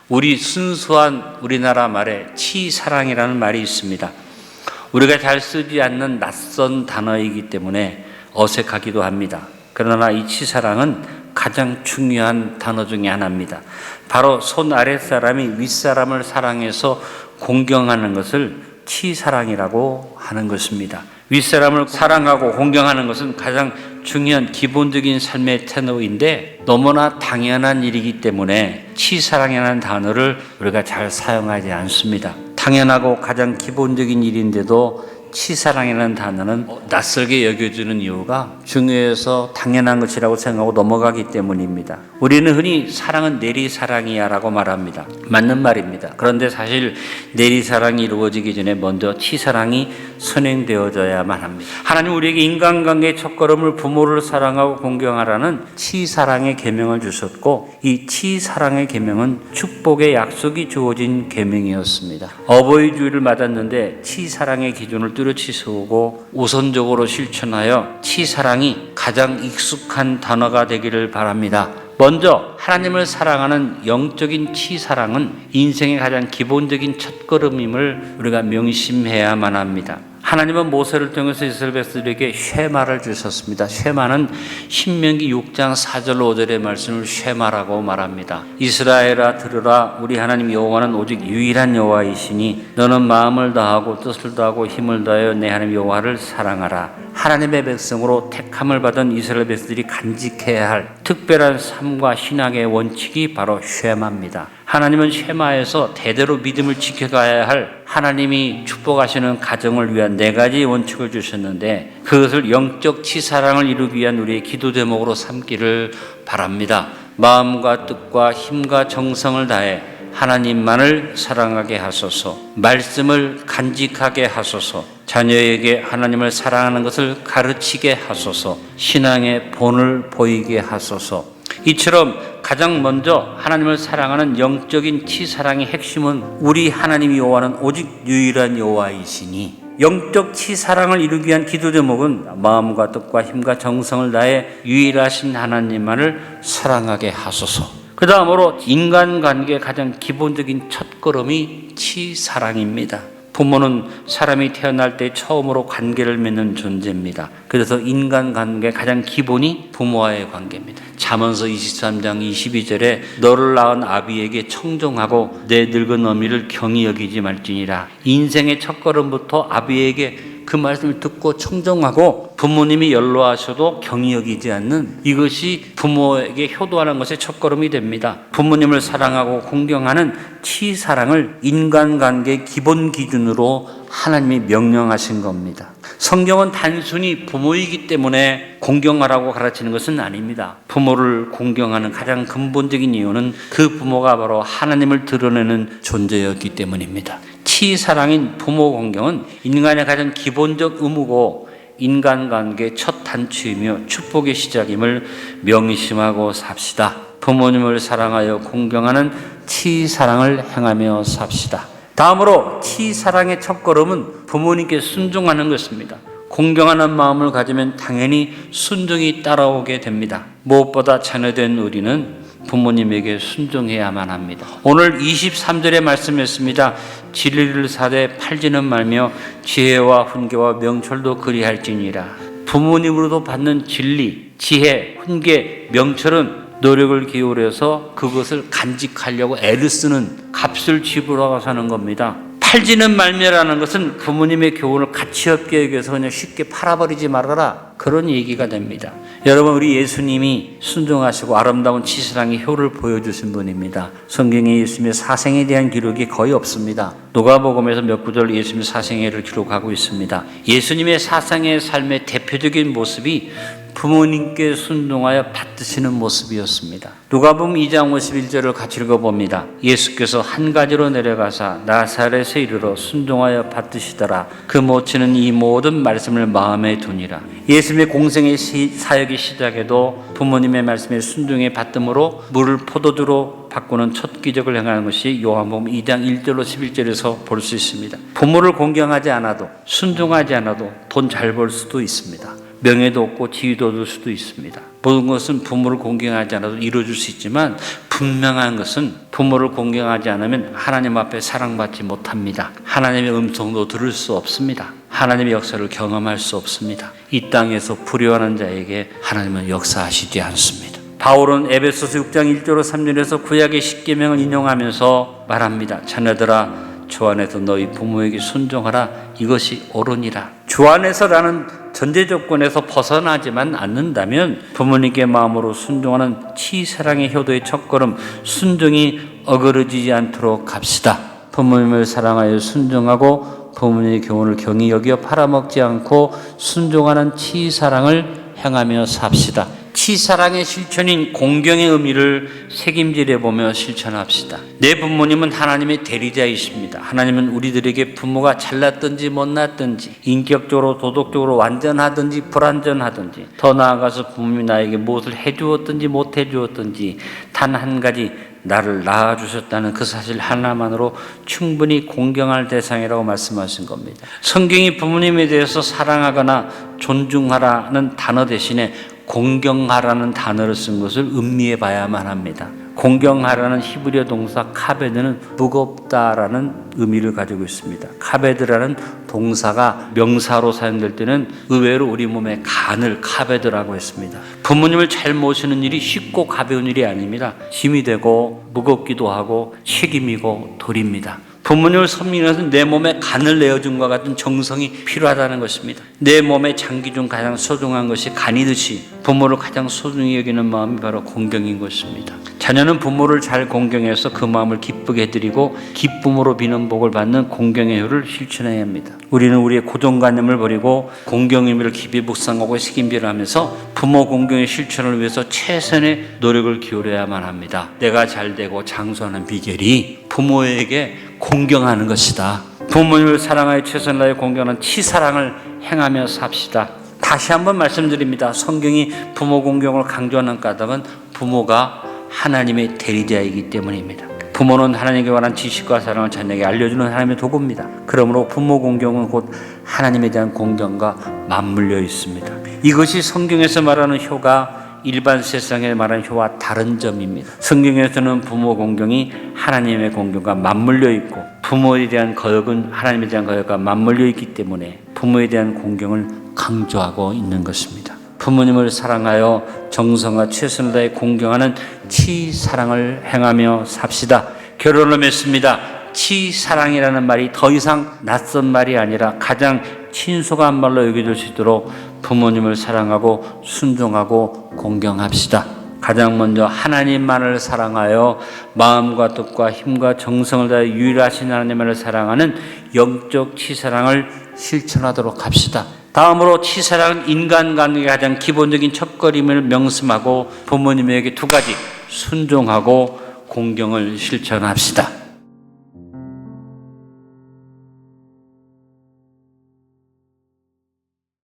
우리 순수한 우리나라 말에 치사랑이라는 말이 있습니다. 우리가 잘 쓰지 않는 낯선 단어이기 때문에 어색하기도 합니다. 그러나 이 치사랑은 가장 중요한 단어 중에 하나입니다. 바로 손 아랫사람이 윗사람을 사랑해서 공경하는 것을 치사랑이라고 하는 것입니다. 윗사람을 사랑하고 공경하는 것은 가장 중요한 기본적인 삶의 태도인데 너무나 당연한 일이기 때문에 치사랑이라는 단어를 우리가 잘 사용하지 않습니다. 당연하고 가장 기본적인 일인데도 치사랑이라는 단어는 낯설게 여겨지는 이유가 중요해서 당연한 것이라고 생각하고 넘어가기 때문입니다. 우리는 흔히 사랑은 내리사랑이야 라고 말합니다. 맞는 말입니다. 그런데 사실 내리사랑이 이루어지기 전에 먼저 치사랑이 선행되어져야만 합니다. 하나님 우리에게 인간관계의 첫걸음을 부모를 사랑하고 공경하라는 치사랑의 계명을 주셨고 이 치사랑의 계명은 축복의 약속이 주어진 계명이었습니다. 어버이 주일을 맞았는데 치사랑의 기준을 뚜렷이 세우고 우선적으로 실천하여 치사랑이 가장 익숙한 단어가 되기를 바랍니다. 먼저 하나님을 사랑하는 영적인 치사랑은 인생의 가장 기본적인 첫걸음임을 우리가 명심해야만 합니다. 하나님은 모세를 통해서 이스라엘 백성들에게 쉐마를 주셨습니다. 쉐마는 신명기 6장 4절 5절의 말씀을 쉐마라고 말합니다. 이스라엘아 들으라, 우리 하나님 여호와는 오직 유일한 여호와이시니 너는 마음을 다하고 뜻을 다하고 힘을 다하여 내 하나님 여호와를 사랑하라. 하나님의 백성으로 택함을 받은 이스라엘 백성들이 간직해야 할 특별한 삶과 신앙의 원칙이 바로 쉐마입니다. 하나님은 쉐마에서 대대로 믿음을 지켜가야 할 하나님이 축복하시는 가정을 위한 4가지 원칙을 주셨는데 그것을 영적 치사랑을 이루기 위한 우리의 기도 제목으로 삼기를 바랍니다. 마음과 뜻과 힘과 정성을 다해 하나님만을 사랑하게 하소서, 말씀을 간직하게 하소서, 자녀에게 하나님을 사랑하는 것을 가르치게 하소서, 신앙의 본을 보이게 하소서. 이처럼 가장 먼저 하나님을 사랑하는 영적인 치사랑의 핵심은 우리 하나님 여호와는 오직 유일한 여호와이시니 영적 치사랑을 이루기 위한 기도 제목은 마음과 뜻과 힘과 정성을 다해 유일하신 하나님만을 사랑하게 하소서. 그 다음으로 인간관계의 가장 기본적인 첫걸음이 치사랑입니다. 부모는 사람이 태어날 때 처음으로 관계를 맺는 존재입니다. 그래서 인간관계의 가장 기본이 부모와의 관계입니다. 잠언서 23장 22절에 너를 낳은 아비에게 청종하고 내 늙은 어미를 경히 여기지 말지니라. 인생의 첫걸음부터 아비에게 그 말씀을 듣고 청종하고 부모님이 연로하셔도 경히 여기지 않는 이것이 부모에게 효도하는 것의 첫걸음이 됩니다. 부모님을 사랑하고 공경하는 치사랑을 인간관계의 기본 기준으로 하나님이 명령하신 겁니다. 성경은 단순히 부모이기 때문에 공경하라고 가르치는 것은 아닙니다. 부모를 공경하는 가장 근본적인 이유는 그 부모가 바로 하나님을 드러내는 존재였기 때문입니다. 치사랑인 부모 공경은 인간의 가장 기본적 의무고 인간관계의 첫 단추이며 축복의 시작임을 명심하고 삽시다. 부모님을 사랑하여 공경하는 치사랑을 행하며 삽시다. 다음으로 치사랑의 첫걸음은 부모님께 순종하는 것입니다. 공경하는 마음을 가지면 당연히 순종이 따라오게 됩니다. 무엇보다 자녀된 우리는 부모님에게 순종해야만 합니다. 오늘 23절의 말씀이었습니다. 진리를 사되 팔지는 말며 지혜와 훈계와 명철도 그리할지니라. 부모님으로도 받는 진리, 지혜, 훈계, 명철은 노력을 기울여서 그것을 간직하려고 애를 쓰는 값을 지불하고 사는 겁니다. 팔지는 말며라는 것은 부모님의 교훈을 가치 없게 여겨서 그냥 쉽게 팔아버리지 말아라, 그런 얘기가 됩니다. 여러분, 우리 예수님이 순종하시고 아름다운 치사랑의 효를 보여주신 분입니다. 성경에 예수님의 사생에 대한 기록이 거의 없습니다. 누가복음에서 몇 구절 예수님의 사생애를 기록하고 있습니다. 예수님의 사생의 삶의 대표적인 모습이 부모님께 순종하여 받드시는 모습이었습니다. 누가복음 2장 51절을 같이 읽어봅니다. 예수께서 한 가지로 내려가사 나사렛에 이르러 순종하여 받드시더라. 그 모친은 이 모든 말씀을 마음에 두니라. 예수님의 공생의 사역의 시작에도 부모님의 말씀에 순종해 받음으로 물을 포도주로 바꾸는 첫 기적을 행하는 것이 요한복음 2장 1절로 11절에서 볼 수 있습니다. 부모를 공경하지 않아도, 순종하지 않아도 돈 잘 벌 수도 있습니다. 명예도 얻고 지위도 얻을 수도 있습니다. 모든 것은 부모를 공경하지 않아도 이루어질 수 있지만 분명한 것은 부모를 공경하지 않으면 하나님 앞에 사랑받지 못합니다. 하나님의 음성도 들을 수 없습니다. 하나님의 역사를 경험할 수 없습니다. 이 땅에서 불효하는 자에게 하나님은 역사하시지 않습니다. 바울은 에베소서 6장 1절로 3절에서 구약의 십계명을 인용하면서 말합니다. 자녀들아 주 안에서 너희 부모에게 순종하라. 이것이 옳으니라. 주 안에서라는 전제 조건에서 벗어나지만 않는다면 부모님께 마음으로 순종하는 치사랑의 효도의 첫걸음 순종이 어그러지지 않도록 합시다. 부모님을 사랑하여 순종하고 부모님의 교훈을 경히 여겨 팔아먹지 않고 순종하는 치사랑을 행하며 삽시다. 치사랑의 실천인 공경의 의미를 새김질해 보며 실천합시다. 내 부모님은 하나님의 대리자이십니다. 하나님은 우리들에게 부모가 잘났든지 못났든지 인격적으로 도덕적으로 완전하든지 불완전하든지 더 나아가서 부모님이 나에게 무엇을 해주었든지 못해주었든지 단 한 가지 나를 낳아주셨다는 그 사실 하나만으로 충분히 공경할 대상이라고 말씀하신 겁니다. 성경이 부모님에 대해서 사랑하거나 존중하라는 단어 대신에 공경하라는 단어를 쓴 것을 음미해 봐야만 합니다. 공경하라는 히브리어 동사 카베드는 무겁다라는 의미를 가지고 있습니다. 카베드라는 동사가 명사로 사용될 때는 의외로 우리 몸의 간을 카베드라고 했습니다. 부모님을 잘 모시는 일이 쉽고 가벼운 일이 아닙니다. 힘이 되고 무겁기도 하고 책임이고 돌입니다. 부모님을 섬기면서 내 몸에 간을 내어준과 같은 정성이 필요하다는 것입니다. 내 몸의 장기 중 가장 소중한 것이 간이듯이 부모를 가장 소중히 여기는 마음이 바로 공경인 것입니다. 자녀는 부모를 잘 공경해서 그 마음을 기쁘게 해드리고 기쁨으로 비는 복을 받는 공경의 효를 실천해야 합니다. 우리는 우리의 고정관념을 버리고 공경의 의미를 깊이 묵상하고 책임질하면서 부모 공경의 실천을 위해서 최선의 노력을 기울여야만 합니다. 내가 잘되고 장수하는 비결이 부모에게 공경하는 것이다. 부모님을 사랑하여 최선을 다해 공경하는 치사랑을 행하며 삽시다. 다시 한번 말씀드립니다. 성경이 부모 공경을 강조하는 까닭은 부모가 하나님의 대리자이기 때문입니다. 부모는 하나님께 관한 지식과 사랑을 자녀에게 알려주는 하나님의 도구입니다. 그러므로 부모 공경은 곧 하나님에 대한 공경과 맞물려 있습니다. 이것이 성경에서 말하는 효가 일반 세상에 말하는 효와 다른 점입니다. 성경에서는 부모 공경이 하나님의 공경과 맞물려 있고 부모에 대한 거역은 하나님에 대한 거역과 맞물려 있기 때문에 부모에 대한 공경을 강조하고 있는 것입니다. 부모님을 사랑하여 정성과 최선을 다해 공경하는 치사랑을 행하며 삽시다. 결론을 맺습니다. 치사랑이라는 말이 더 이상 낯선 말이 아니라 가장 친숙한 말로 여겨질 수 있도록 부모님을 사랑하고 순종하고 공경합시다. 가장 먼저 하나님만을 사랑하여 마음과 뜻과 힘과 정성을 다해 유일하신 하나님만을 사랑하는 영적 치사랑을 실천하도록 합시다. 다음으로 치사랑은 인간관계의 가장 기본적인 첫걸음을 명심하고 부모님에게 두 가지 순종하고 공경을 실천합시다.